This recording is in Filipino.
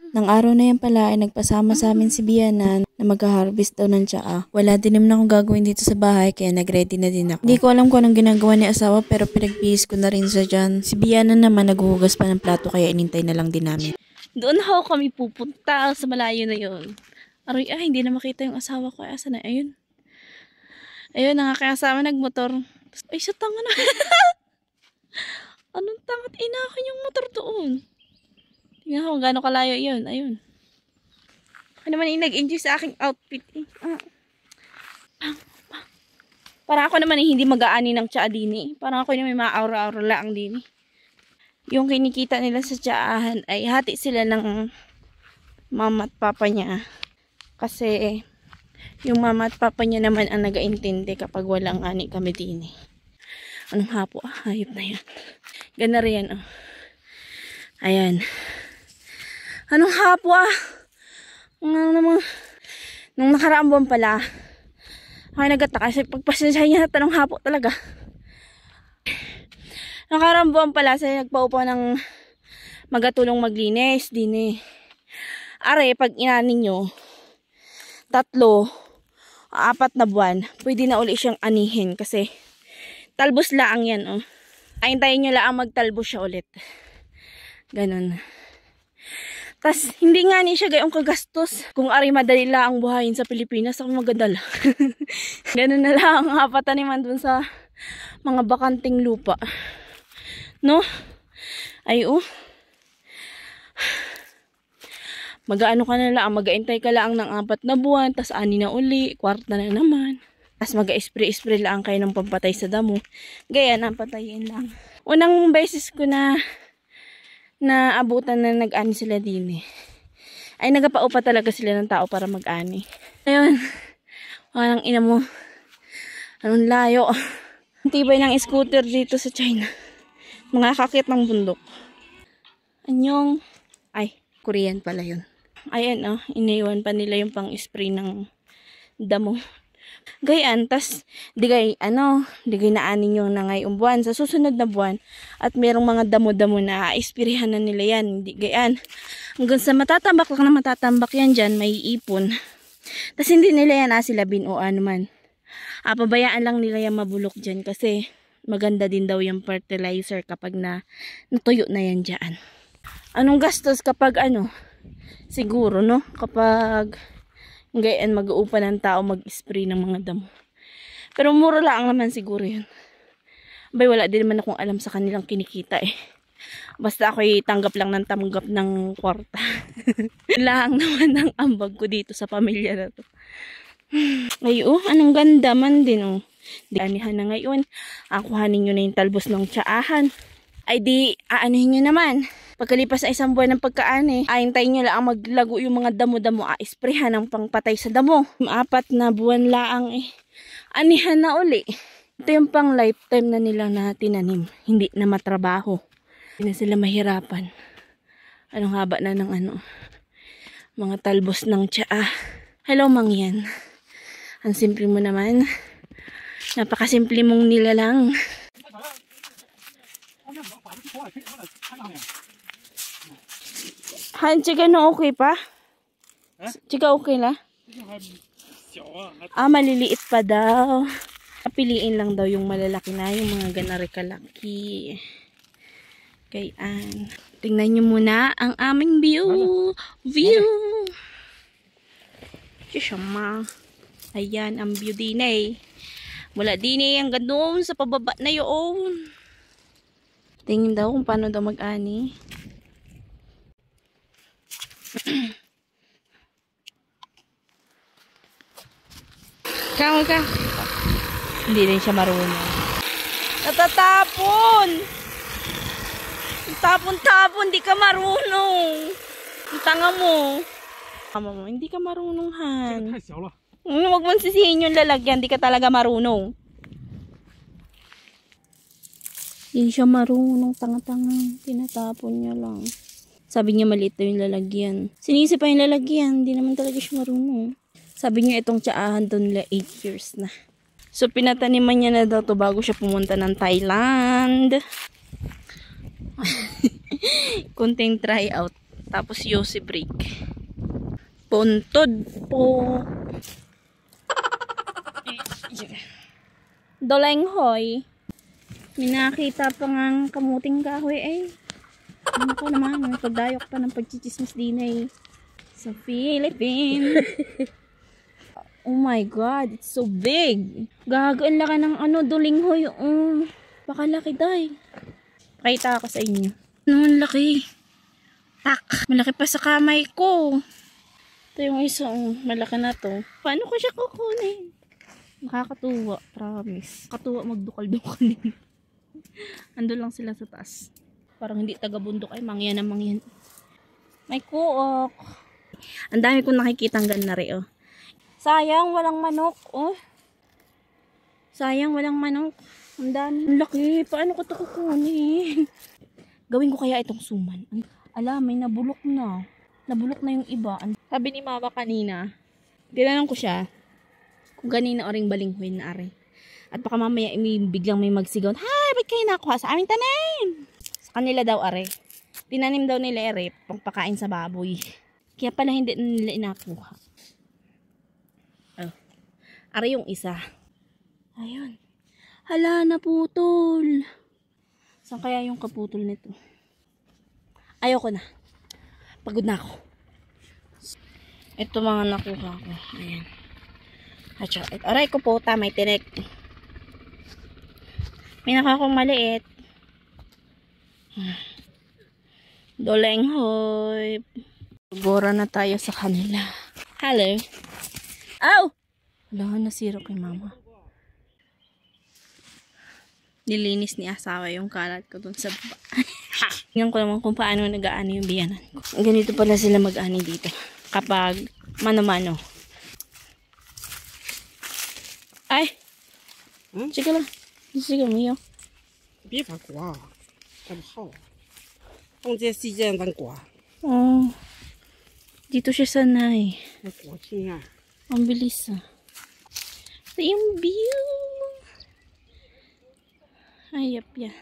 Nang araw na yan pala ay nagpasama sa amin si Bianan na mag-harvest daw ng tsaa. Wala din naman akong gagawin dito sa bahay kaya nag-ready na din ako. Hindi ko alam kung anong ginagawa ni asawa pero pinagbihis ko na rin siya dyan. Si Bianan naman naghuhugas pa ng plato kaya inintay na lang din namin. Doon ho kami pupunta sa malayo na yun. Aroy, hindi na makita yung asawa ko. Asa na? Ayun. Ayun, nakakasama nagmotor. Ay, sa tanga na. Anong tangat? Inakin yung motor doon. Tingnan ko gano'ng kalayo yun. Ayun. Ako naman yung nag-enjoy sa aking outfit. Parang ako naman hindi mag-aani ng tsaa din. Parang ako yung may ma-aura-aura lang din. Yung kinikita nila sa tsaahan ay hati sila ng mama at papa niya. Kasi yung mama at papa niya naman ang nag-aintindi kapag walang ani kami din. Anong hapo? Hayop na yan. Ganda rin yan. Ayan. Anong hapo nung nakaraang buwan pala ako nagtataka kasi pagpasensya niya tanong hapo talaga. Nakaraang buwan pala kasi nagpaupo ng magatulong maglinis din Are, pag inanin nyo 3, 4 na buwan pwede na uli siyang anihin kasi talbos laang yan Aintayin nyo lang magtalbos siya ulit. Ganun. Tas hindi nga ni siya gayong kagastos. Kung ari madali lang ang buhayin sa Pilipinas, ako maganda lang. Ganun na lang ang pataniman dun sa mga bakanting lupa. No? Ay Mag-aano ka na lang, mag-aintay ka lang ng 4 na buwan, tas 6 na uli, 4 na naman. Tas mag-spray-spray lang kayo ng pampatay sa damo. Gaya na, patayin lang. Unang beses ko na abutan na nag-ani sila din ay nagapaupa talaga sila ng tao para mag-ani. Ayun, walang ina mo. Anong layo. Ang tibay ng scooter dito sa China. Mga kakit ng bundok. Anyong, ay, Korean pala yun. Ayan iniwan pa nila yung pang-spray ng damo. Gayaan, tas digay naanin yung na ngayong buwan sa susunod na buwan at merong mga damo-damo na ispirihan na nila yan. Gayaan, hanggang sa matatambak lang na matatambak yan dyan, may ipon. Tas hindi nila yan asilabin o ano man. Pabayaan lang nila yan mabulok dyan kasi maganda din daw yung fertilizer kapag natuyo na yan dyan. Anong gastos kapag siguro kapag gayaan mag-uupa ng tao mag-spray ng mga damo. Pero mura lang naman siguro yun. Abay, wala din naman akong alam sa kanilang kinikita Basta ako'y tanggap lang ng tanggap ng kwarta. Lang naman ang ambag ko dito sa pamilya na to. Ay anong ganda man din Dianihan na ngayon. Kuhanin nyo na yung talbos ng tsaahan. Ay di, aanihin nyo naman. Pagkalipas sa 1 buwan ng pagkaani, ahintayin nyo lang maglago yung mga damo-damo, isprehan ng pangpatay sa damo. 4 na buwan laang anihan na uli. Ito yung pang lifetime na nila na tinanim, hindi na matrabaho. Hindi na sila mahirapan. Anong haba na ng mga talbos ng tsaa. Hello mangyan. Ang simple mo naman. Napakasimple mong nilalang. Han, chika okay pa? Chika okay la? Maliliit pa daw. Piliin lang daw yung malalaki na, yung mga ganari kalaki. Kayaan. Tingnan nyo muna ang aming view. Chishama. Ayan ang view din Mula din ang ganoon sa pababa na yun. Tingin daw kung paano daw mag-ani. Kamo ka. Hindi rin siya marunong. Natatapon! Tapon-tapon, di ka marunong. Ang tanga mo. Tama mo, hindi ka marunong, Han. Huwag mong sisihin yung lalagyan, di ka talaga marunong. Hindi siya marunong, tanga-tanga. Tinatapon niya lang. Sabi niya maliit na yung lalagyan. Sinisi pa yung lalagyan, hindi naman talaga siya marunong. Sabi niya itong tsaahan doon 8 years na. So pinataniman niya na daw to bago siya pumunta ng Thailand. Kunting try out. Tapos Yossi break. Puntod po. Doleng hoy. May nakita pa ngang kamuting kahoy eh. Ano ko naman, pagdayok pa ng pagchichismis din eh. Sa Philippines. Oh my God, it's so big. Gagaan laki ng doleng hoy. Baka laki day. Pakita ako sa inyo. Ano, laki. Tak, malaki pa sa kamay ko. Ito yung isang malaki na to. Paano ko siya kukunin? Nakakatuwa, promise. Katuwa magdukal-dukal. Ando lang sila sa taas. Parang hindi taga-bundok ay mangyan na mangyan. May kuok. Ang dami kong nakikitang ganari, oh. Sayang, walang manok, oh. Sayang, walang manok. Ang dami. Ang laki. Paano ko ito kukunin? Gawin ko kaya itong suman. Ala, may nabulok na. Nabulok na yung iba. Sabi ni mama kanina, tinanong ko siya kung ganina o ring balinghoy na ari. At baka mamaya biglang may magsigaw, "Hay, ba't kayo nakuha sa aming tanim?" Sa kanila daw ari. Tinanim daw nila ari, pangpakain sa baboy. Kaya pala hindi nila inakuha. Oh. Ari yung isa. Ayun. Hala, naputol. Saan kaya yung kaputol nito? Ayoko na. Pagod na ako. Ito mga nakuha ko. Ayan. Atcha, aray ko po, may tinik. May nakuha kong maliit. Doleng hoy. Gora na tayo sa kanila. Hello. Ow! Wala, nasiro kay mama. Nilinis ni asawa yung kalat ko dun sa baba. Tingnan ko naman kung paano nag-aani yung biyanan ko. Ganito pala sila mag-aani dito. Kapag mano-mano. Ay! Sige lang. Sige, Mio. 别发瓜，这不好。放这细件当瓜， Oh. Dito siya sanay. 那瓜青啊。 Ang bilis ah. Ito yung view. Ayap ya.